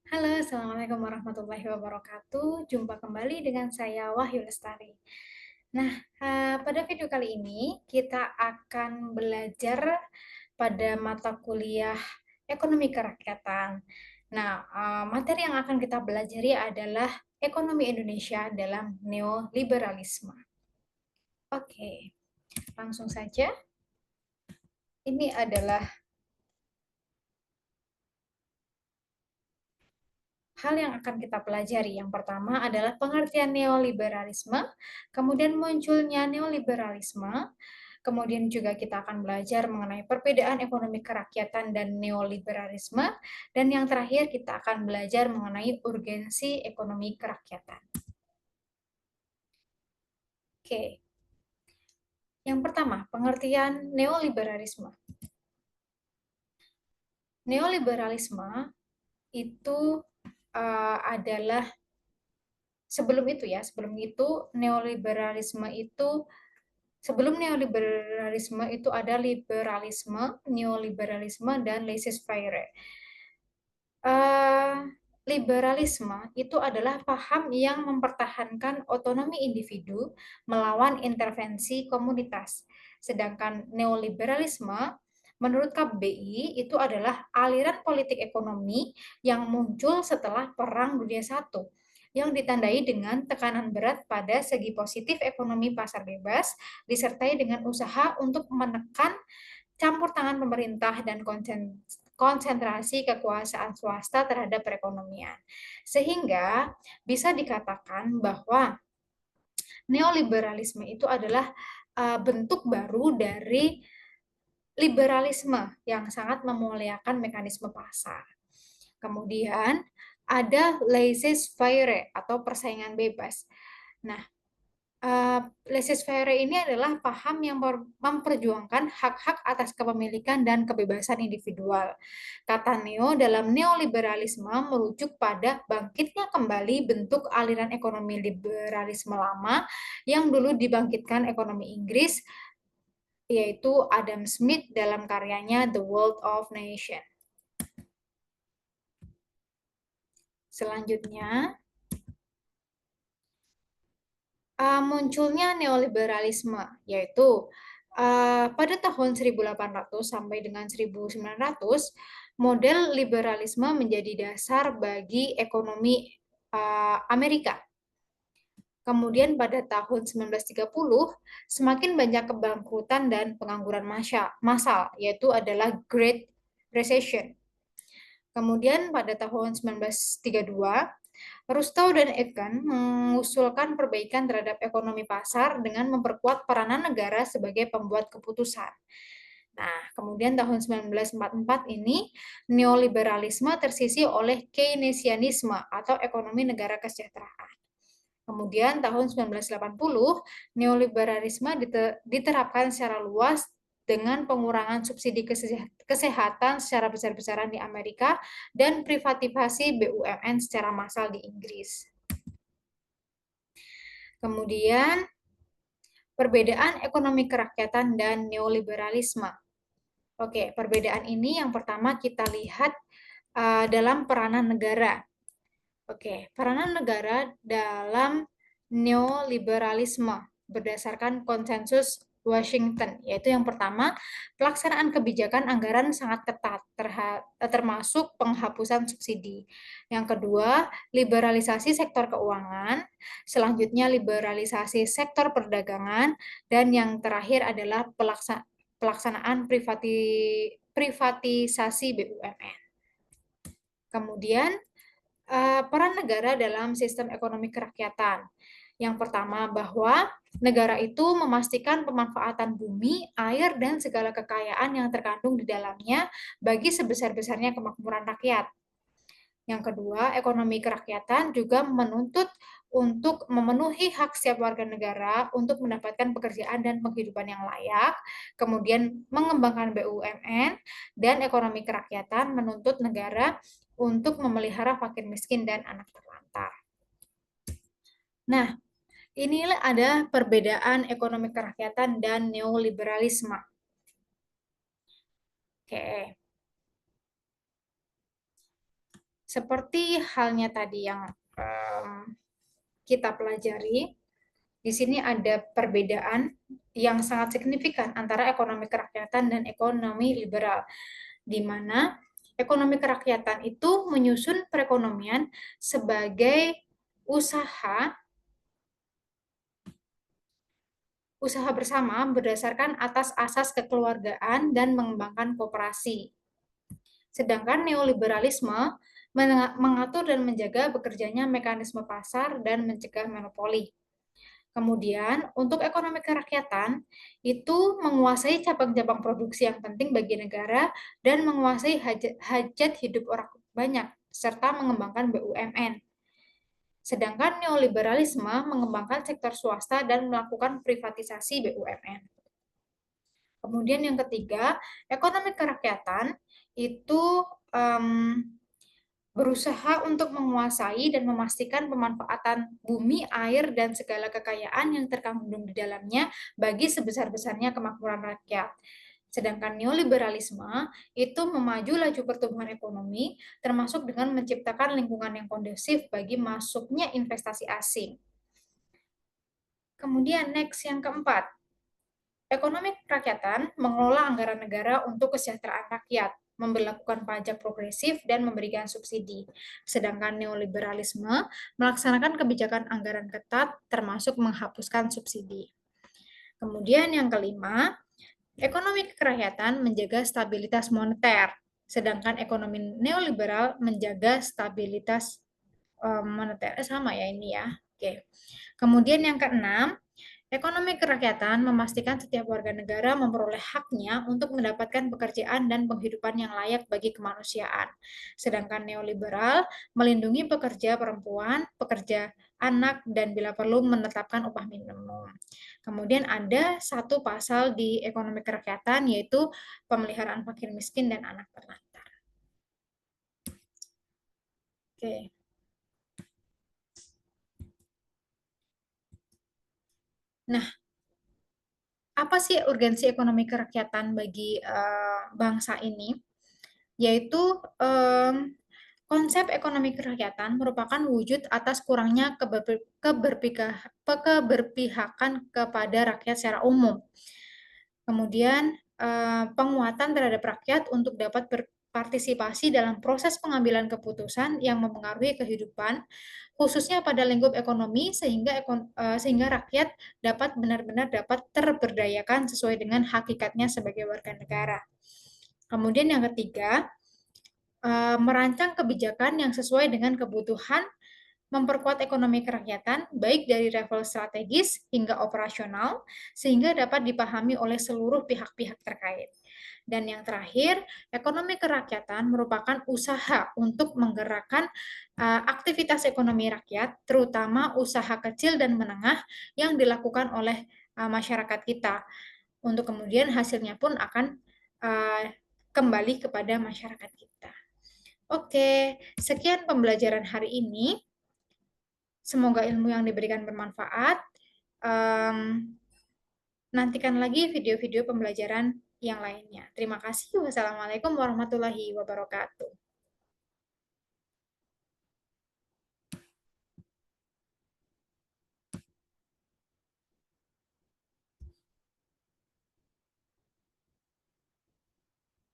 Halo, Assalamualaikum warahmatullahi wabarakatuh. Jumpa kembali dengan saya Wahyu Lestari. Nah, pada video kali ini kita akan belajar pada mata kuliah Ekonomi Kerakyatan. Nah, materi yang akan kita pelajari adalah Ekonomi Indonesia dalam Neoliberalisme. Oke, langsung saja. Ini adalah hal yang akan kita pelajari. Yang pertama adalah pengertian neoliberalisme, kemudian munculnya neoliberalisme, kemudian juga kita akan belajar mengenai perbedaan ekonomi kerakyatan dan neoliberalisme, dan yang terakhir kita akan belajar mengenai urgensi ekonomi kerakyatan. Oke, yang pertama, pengertian neoliberalisme. Neoliberalisme itu adalah sebelum itu neoliberalisme itu ada liberalisme, neoliberalisme, dan laissez-faire. Uh, Liberalisme itu adalah paham yang mempertahankan otonomi individu melawan intervensi komunitas. Sedangkan neoliberalisme, menurut KBBI, itu adalah aliran politik ekonomi yang muncul setelah Perang Dunia I, yang ditandai dengan tekanan berat pada segi positif ekonomi pasar bebas, disertai dengan usaha untuk menekan campur tangan pemerintah dan konsentrasi kekuasaan swasta terhadap perekonomian. Sehingga bisa dikatakan bahwa neoliberalisme itu adalah bentuk baru dari liberalisme yang sangat memuliakan mekanisme pasar. Kemudian ada laissez-faire atau persaingan bebas. Nah, laissez-faire ini adalah paham yang memperjuangkan hak-hak atas kepemilikan dan kebebasan individual. Kata neo dalam neoliberalisme merujuk pada bangkitnya kembali bentuk aliran ekonomi liberalisme lama yang dulu dibangkitkan ekonomi Inggris, yaitu Adam Smith dalam karyanya The World of Nations. Selanjutnya, munculnya neoliberalisme, yaitu pada tahun 1800 sampai dengan 1900, model liberalisme menjadi dasar bagi ekonomi Amerika. Kemudian pada tahun 1930, semakin banyak kebangkrutan dan pengangguran massal, yaitu adalah Great Recession. Kemudian pada tahun 1932, Rustow dan Aitken mengusulkan perbaikan terhadap ekonomi pasar dengan memperkuat peranan negara sebagai pembuat keputusan. Nah, kemudian tahun 1944 ini neoliberalisme tersisi oleh Keynesianisme atau ekonomi negara kesejahteraan. Kemudian tahun 1980 neoliberalisme diterapkan secara luas dengan pengurangan subsidi kesehatan secara besar-besaran di Amerika dan privatisasi BUMN secara massal di Inggris. Kemudian, perbedaan ekonomi kerakyatan dan neoliberalisme. Oke, perbedaan ini yang pertama kita lihat dalam peranan negara. Oke, peranan negara dalam neoliberalisme berdasarkan konsensus Washington, yaitu yang pertama, pelaksanaan kebijakan anggaran sangat ketat, termasuk penghapusan subsidi. Yang kedua, liberalisasi sektor keuangan, selanjutnya liberalisasi sektor perdagangan, dan yang terakhir adalah pelaksanaan privatisasi BUMN. Kemudian, peran negara dalam sistem ekonomi kerakyatan. Yang pertama, bahwa negara itu memastikan pemanfaatan bumi, air, dan segala kekayaan yang terkandung di dalamnya bagi sebesar-besarnya kemakmuran rakyat. Yang kedua, ekonomi kerakyatan juga menuntut untuk memenuhi hak setiap warga negara untuk mendapatkan pekerjaan dan penghidupan yang layak, kemudian mengembangkan BUMN, dan ekonomi kerakyatan menuntut negara untuk memelihara fakir miskin dan anak terlantar. Nah, inilah ada perbedaan ekonomi kerakyatan dan neoliberalisme. Oke. Seperti halnya tadi yang kita pelajari, di sini ada perbedaan yang sangat signifikan antara ekonomi kerakyatan dan ekonomi liberal, di mana ekonomi kerakyatan itu menyusun perekonomian sebagai usaha usaha bersama berdasarkan atas asas kekeluargaan dan mengembangkan kooperasi. Sedangkan neoliberalisme mengatur dan menjaga bekerjanya mekanisme pasar dan mencegah monopoli. Kemudian, untuk ekonomi kerakyatan, itu menguasai cabang-cabang produksi yang penting bagi negara dan menguasai hajat hidup orang banyak, serta mengembangkan BUMN. Sedangkan neoliberalisme mengembangkan sektor swasta dan melakukan privatisasi BUMN. Kemudian yang ketiga, ekonomi kerakyatan itu berusaha untuk menguasai dan memastikan pemanfaatan bumi, air, dan segala kekayaan yang terkandung di dalamnya bagi sebesar-besarnya kemakmuran rakyat. Sedangkan neoliberalisme itu memaju laju pertumbuhan ekonomi, termasuk dengan menciptakan lingkungan yang kondusif bagi masuknya investasi asing. Kemudian next yang keempat, ekonomi kerakyatan mengelola anggaran negara untuk kesejahteraan rakyat, memberlakukan pajak progresif, dan memberikan subsidi. Sedangkan neoliberalisme melaksanakan kebijakan anggaran ketat, termasuk menghapuskan subsidi. Kemudian yang kelima, ekonomi kerakyatan menjaga stabilitas moneter, sedangkan ekonomi neoliberal menjaga stabilitas moneter. Sama ya ini ya. Oke. Kemudian yang keenam, ekonomi kerakyatan memastikan setiap warga negara memperoleh haknya untuk mendapatkan pekerjaan dan penghidupan yang layak bagi kemanusiaan. Sedangkan neoliberal melindungi pekerja perempuan, pekerja anak, dan bila perlu menetapkan upah minimum. Kemudian ada satu pasal di ekonomi kerakyatan yaitu pemeliharaan fakir miskin dan anak terlantar. Oke. Nah, apa sih urgensi ekonomi kerakyatan bagi bangsa ini? Yaitu konsep ekonomi kerakyatan merupakan wujud atas kurangnya keberpihakan kepada rakyat secara umum. Kemudian penguatan terhadap rakyat untuk dapat berpartisipasi dalam proses pengambilan keputusan yang mempengaruhi kehidupan, khususnya pada lingkup ekonomi sehingga rakyat dapat benar-benar dapat terberdayakan sesuai dengan hakikatnya sebagai warga negara. Kemudian yang ketiga, merancang kebijakan yang sesuai dengan kebutuhan, memperkuat ekonomi kerakyatan, baik dari level strategis hingga operasional, sehingga dapat dipahami oleh seluruh pihak-pihak terkait. Dan yang terakhir, ekonomi kerakyatan merupakan usaha untuk menggerakkan aktivitas ekonomi rakyat, terutama usaha kecil dan menengah yang dilakukan oleh masyarakat kita. Untuk kemudian hasilnya pun akan kembali kepada masyarakat kita. Oke, sekian pembelajaran hari ini. Semoga ilmu yang diberikan bermanfaat. Nantikan lagi video-video pembelajaran yang lainnya. Terima kasih. Wassalamualaikum warahmatullahi wabarakatuh.